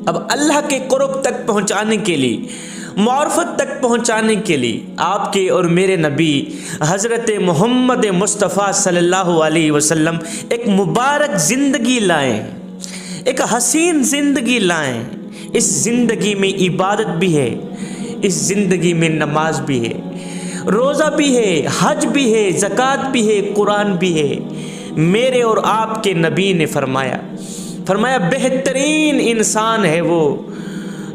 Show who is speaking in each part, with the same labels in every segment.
Speaker 1: اب اللہ کے قرب تک پہنچانے کے لیے، معرفت تک پہنچانے کے لیے آپ کے اور میرے نبی حضرت محمد مصطفیٰ صلی اللہ علیہ وسلم ایک مبارک زندگی لائیں، ایک حسین زندگی لائیں۔ اس زندگی میں عبادت بھی ہے، اس زندگی میں نماز بھی ہے، روزہ بھی ہے، حج بھی ہے، زکوٰۃ بھی ہے، قرآن بھی ہے۔ میرے اور آپ کے نبی نے فرمایا بہترین انسان ہے وہ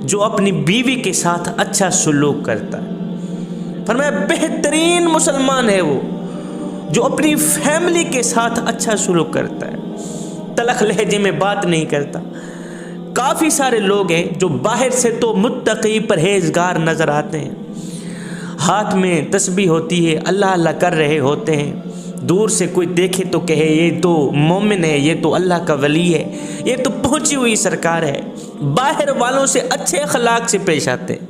Speaker 1: جو اپنی بیوی کے ساتھ اچھا سلوک کرتا ہے۔ فرمایا بہترین مسلمان ہے وہ جو اپنی فیملی کے ساتھ اچھا سلوک کرتا ہے، تلخ لہجے میں بات نہیں کرتا۔ کافی سارے لوگ ہیں جو باہر سے تو متقی پرہیزگار نظر آتے ہیں، ہاتھ میں تسبیح ہوتی ہے، اللہ اللہ کر رہے ہوتے ہیں، دور سے کوئی دیکھے تو کہے یہ تو مومن ہے، یہ تو اللہ کا ولی ہے، یہ تو پہنچی ہوئی سرکار ہے۔ باہر والوں سے اچھے اخلاق سے پیش آتے ہیں،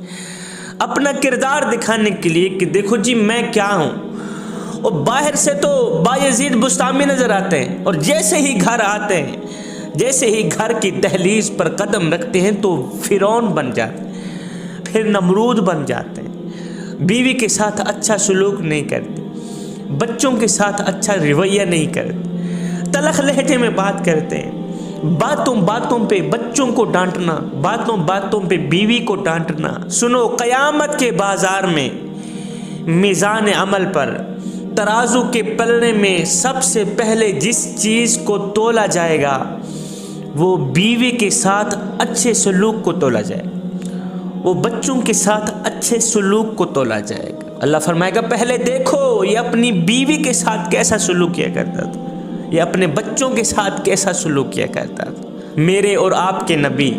Speaker 1: اپنا کردار دکھانے کے لیے کہ دیکھو جی میں کیا ہوں، اور باہر سے تو بایزید بستامی نظر آتے ہیں، اور جیسے ہی گھر آتے ہیں، جیسے ہی گھر کی دہلیز پر قدم رکھتے ہیں تو فرعون بن جاتے ہیں، پھر نمرود بن جاتے ہیں۔ بیوی کے ساتھ اچھا سلوک نہیں کرتے، بچوں کے ساتھ اچھا رویہ نہیں کرتے، تلخ لہجے میں بات کرتے ہیں، باتوں باتوں پہ بچوں کو ڈانٹنا، باتوں باتوں پہ بیوی کو ڈانٹنا۔ سنو، قیامت کے بازار میں میزان عمل پر ترازو کے پلڑے میں سب سے پہلے جس چیز کو تولا جائے گا وہ بیوی کے ساتھ اچھے سلوک کو تولا جائے گا، وہ بچوں کے ساتھ اچھے سلوک کو تولا جائے گا۔ اللہ فرمائے گا پہلے دیکھو یہ اپنی بیوی کے ساتھ کیسا سلوک کیا کرتا تھا، یہ اپنے بچوں کے ساتھ کیسا سلوک کیا کرتا تھا۔ میرے اور آپ کے نبی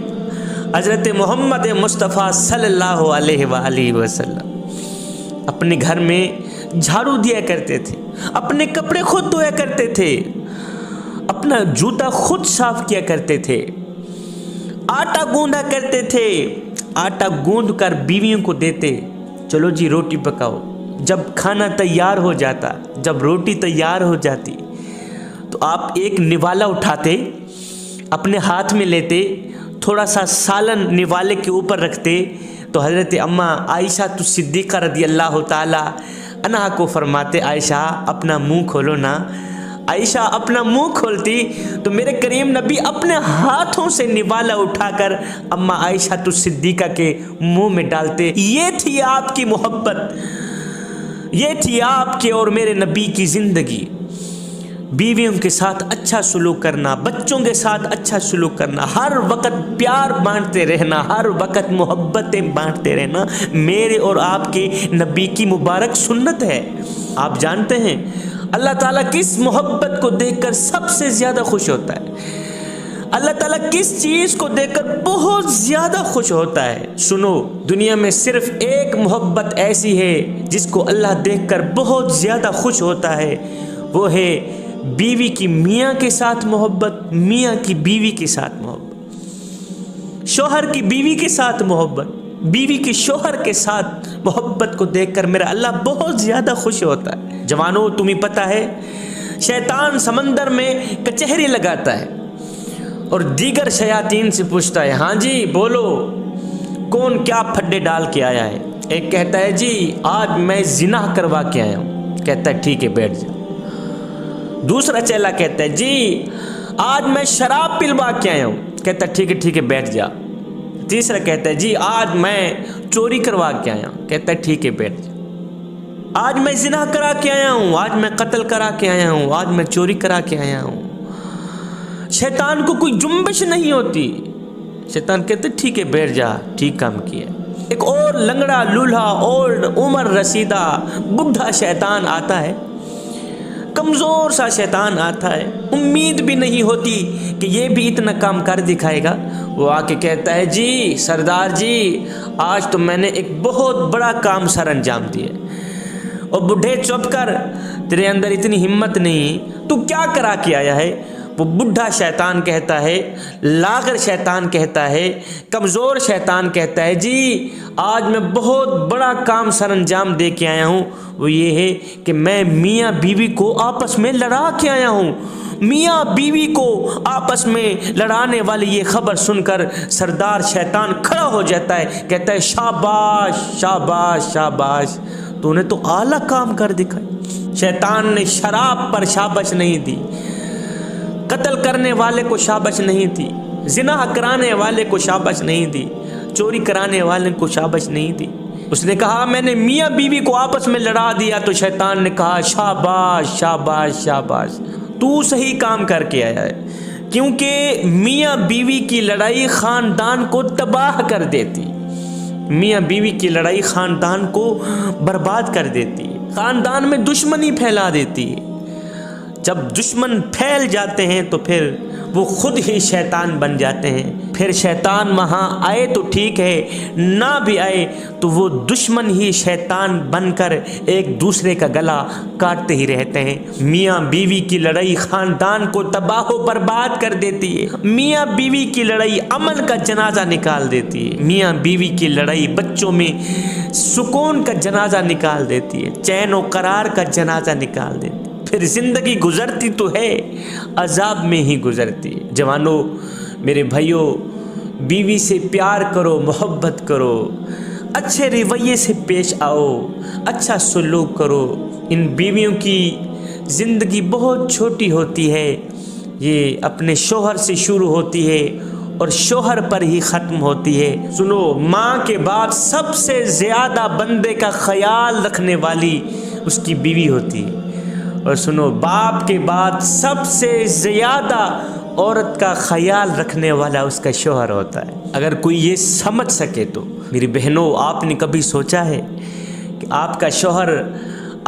Speaker 1: حضرت محمد مصطفیٰ صلی اللہ علیہ وآلہ وسلم اپنے گھر میں جھاڑو دیا کرتے تھے، اپنے کپڑے خود دھویا کرتے تھے، اپنا جوتا خود صاف کیا کرتے تھے، آٹا گوندا کرتے تھے، آٹا گوندھ کر بیویوں کو دیتے، چلو جی روٹی پکاؤ۔ جب کھانا تیار ہو جاتا، جب روٹی تیار ہو جاتی تو آپ ایک نوالا اٹھاتے، اپنے ہاتھ میں لیتے، تھوڑا سا سالن نوالے کے اوپر رکھتے تو حضرت اماں عائشہ صدیقہ رضی اللہ تعالی عنہا کو فرماتے عائشہ اپنا منہ کھولو نا۔ عائشہ اپنا منہ کھولتی تو میرے کریم نبی اپنے ہاتھوں سے نوالا اٹھا کر اماں عائشہ صدیقہ کے منہ میں ڈالتے۔ یہ تھی آپ کی محبت، یہ تھی آپ کے اور میرے نبی کی زندگی۔ بیویوں کے ساتھ اچھا سلوک کرنا، بچوں کے ساتھ اچھا سلوک کرنا، ہر وقت پیار بانٹتے رہنا، ہر وقت محبتیں بانٹتے رہنا میرے اور آپ کے نبی کی مبارک سنت ہے۔ آپ جانتے ہیں اللہ تعالیٰ کس محبت کو دیکھ کر سب سے زیادہ خوش ہوتا ہے؟ اللہ تعالیٰ کس چیز کو دیکھ کر بہت زیادہ خوش ہوتا ہے؟ سنو، دنیا میں صرف ایک محبت ایسی ہے جس کو اللہ دیکھ کر بہت زیادہ خوش ہوتا ہے، وہ ہے بیوی کی میاں کے ساتھ محبت، میاں کی بیوی کے ساتھ محبت، شوہر کی بیوی کے ساتھ محبت، بیوی کی شوہر کے ساتھ محبت کو دیکھ کر میرا اللہ بہت زیادہ خوش ہوتا ہے۔ جوانوں، تمہیں پتہ ہے شیطان سمندر میں کچہری لگاتا ہے اور دیگر شیاطین سے پوچھتا ہے، ہاں جی بولو کون کیا پھڈے ڈال کے آیا ہے؟ ایک کہتا ہے جی آج میں زنا کروا کے آیا ہوں، کہتا ہے ٹھیک ہے بیٹھ جا۔ دوسرا چیلا کہتا ہے جی آج میں شراب پلوا کے آیا ہوں، کہتا ہے ٹھیک ہے بیٹھ جا۔ تیسرا کہتا ہے جی آج میں چوری کروا کے آیا ہوں، کہتا ہے ٹھیک ہے بیٹھ جا۔ آج میں زنا کرا کے آیا ہوں، آج میں قتل کرا کے آیا ہوں، آج میں چوری کرا کے آیا ہوں۔ شیطان کو کوئی جنبش نہیں ہوتی، شیطان کہتے ٹھیک ہے بیٹھ جا، ٹھیک کام کیا۔ ایک اور لنگڑا لولہا اولڈ عمر رسیدہ بڈھا شیطان آتا ہے، کمزور سا شیطان آتا ہے، امید بھی نہیں ہوتی کہ یہ بھی اتنا کام کر دکھائے گا۔ وہ آ کے کہتا ہے جی سردار جی آج تو میں نے ایک بہت بڑا کام سر انجام دیا۔ اور بڈھے چپ کر، تیرے اندر اتنی ہمت نہیں، تو کیا کرا کے آیا ہے؟ وہ بڈھا شیطان کہتا ہے، لاغر شیطان کہتا ہے، کمزور شیطان کہتا ہے جی آج میں بہت بڑا کام سر انجام دے کے آیا ہوں، وہ یہ ہے کہ میں میاں بیوی کو آپس میں لڑا کے آیا ہوں، میاں بیوی کو آپس میں لڑانے والی یہ خبر سن کر سردار شیطان کھڑا ہو جاتا ہے، کہتا ہے شاباش شاباش شاباش، تو نے تو اعلیٰ کام کر دکھایا۔ شیطان نے شراب پر شاباش نہیں دی، قتل کرنے والے کو شاباش نہیں دی، زنا کرانے والے کو شاباش نہیں دی، چوری کرانے والے کو شاباش نہیں دی۔ اس نے کہا میں نے میاں بیوی کو آپس میں لڑا دیا، تو شیطان نے کہا شاباش شاباش شاباش، تو صحیح کام کر کے آیا ہے، کیونکہ میاں بیوی کی لڑائی خاندان کو تباہ کر دیتی، میاں بیوی کی لڑائی خاندان کو برباد کر دیتی ہے، خاندان میں دشمنی پھیلا دیتی ہے۔ جب دشمن پھیل جاتے ہیں تو پھر وہ خود ہی شیطان بن جاتے ہیں، پھر شیطان وہاں آئے تو ٹھیک ہے، نہ بھی آئے تو وہ دشمن ہی شیطان بن کر ایک دوسرے کا گلا کاٹتے ہی رہتے ہیں۔ میاں بیوی کی لڑائی خاندان کو تباہ و برباد کر دیتی ہے، میاں بیوی کی لڑائی امن کا جنازہ نکال دیتی ہے، میاں بیوی کی لڑائی بچوں میں سکون کا جنازہ نکال دیتی ہے، چین و قرار کا جنازہ نکال دیتی ہے۔ پھر زندگی گزرتی تو ہے، عذاب میں ہی گزرتی ہے۔ جوانوں، میرے بھائیوں، بیوی سے پیار کرو، محبت کرو، اچھے رویے سے پیش آؤ، اچھا سلوک کرو۔ ان بیویوں کی زندگی بہت چھوٹی ہوتی ہے، یہ اپنے شوہر سے شروع ہوتی ہے اور شوہر پر ہی ختم ہوتی ہے۔ سنو، ماں کے بعد سب سے زیادہ بندے کا خیال رکھنے والی اس کی بیوی ہوتی ہے، اور سنو، باپ کے بعد سب سے زیادہ عورت کا خیال رکھنے والا اس کا شوہر ہوتا ہے۔ اگر کوئی یہ سمجھ سکے تو میری بہنوں، آپ نے کبھی سوچا ہے کہ آپ کا شوہر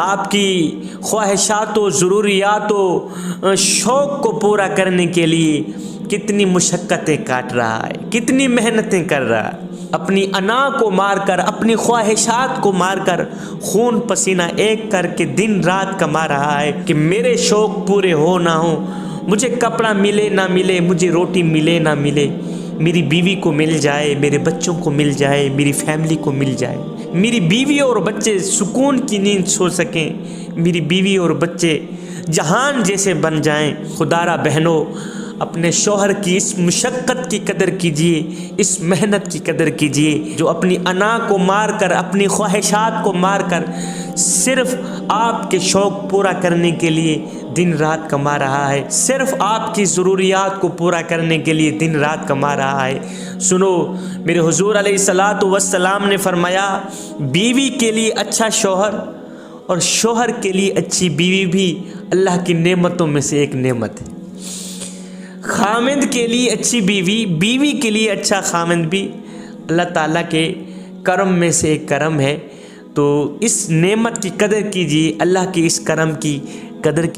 Speaker 1: آپ کی خواہشات و ضروریات و شوق کو پورا کرنے کے لیے کتنی مشقتیں کاٹ رہا ہے، کتنی محنتیں کر رہا ہے، اپنی انا کو مار کر، اپنی خواہشات کو مار کر، خون پسینہ ایک کر کے دن رات کما رہا ہے کہ میرے شوق پورے ہو نہ ہو، مجھے کپڑا ملے نہ ملے، مجھے روٹی ملے نہ ملے، میری بیوی کو مل جائے، میرے بچوں کو مل جائے، میری فیملی کو مل جائے، میری بیوی اور بچے سکون کی نیند سو سکیں، میری بیوی اور بچے جہان جیسے بن جائیں۔ خدارا بہنوں، اپنے شوہر کی اس مشقت کی قدر کیجئے، اس محنت کی قدر کیجئے، جو اپنی انا کو مار کر، اپنی خواہشات کو مار کر صرف آپ کے شوق پورا کرنے کے لیے دن رات کما رہا ہے، صرف آپ کی ضروریات کو پورا کرنے کے لیے دن رات کما رہا ہے۔ سنو، میرے حضور علیہ الصلاۃ والسلام نے فرمایا، بیوی کے لیے اچھا شوہر اور شوہر کے لیے اچھی بیوی بھی اللہ کی نعمتوں میں سے ایک نعمت ہے۔ خامند کے لیے اچھی بیوی، بیوی کے لیے اچھا خامند بھی اللہ تعالیٰ کے کرم میں سے ایک کرم ہے۔ تو اس نعمت کی قدر کیجیے، اللہ کے اس کرم کی قدر